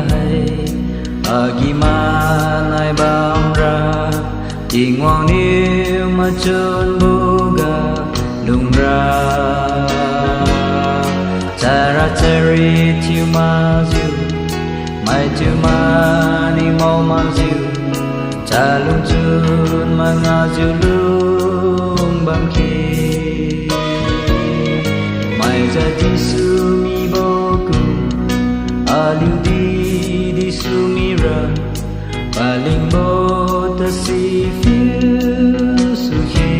hay gimana bang ra ingwang niu ma chun buga lung ra cara ceri tiu ma ziu mai tiu ma ni mau ma ziu calung chun ma nga ziu lung bang ki mai za di su mi boku aliu di su mi ra paling bo ta si fiu su he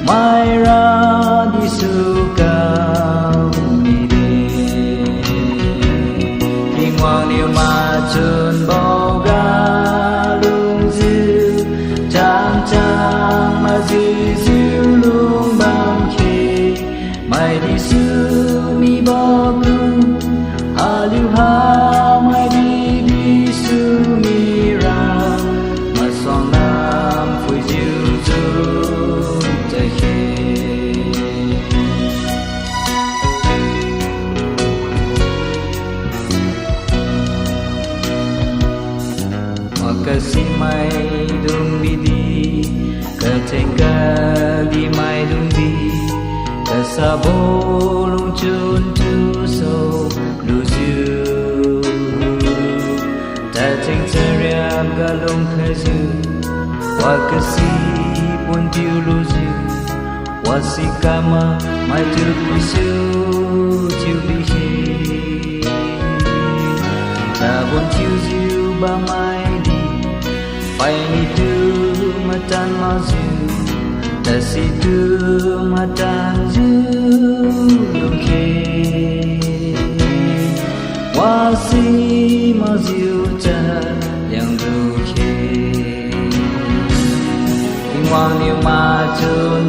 mai ra di su cao ni de kinh hoàng niu ma chun bao ga lung ziu chang chang ma ziu lung bang khi mai di su mi bo ku aliu ha mai di su mi ra ma song nam phui ziu zu ta he kasi mai dung bi di ka tenga di mai dung di ka sabo lung chun tu so lu ziu ta ting teriam ga lung ka ziu wa kasi pun tiu lu ziu wa si kama mai tu pisu tiu bi he ta bun tiu ziu ba mai Pai ni tu matan mazu, tasi tu matan zu lung ke, wasi mazu ta yang du ke, kinh hoàng niu ma chun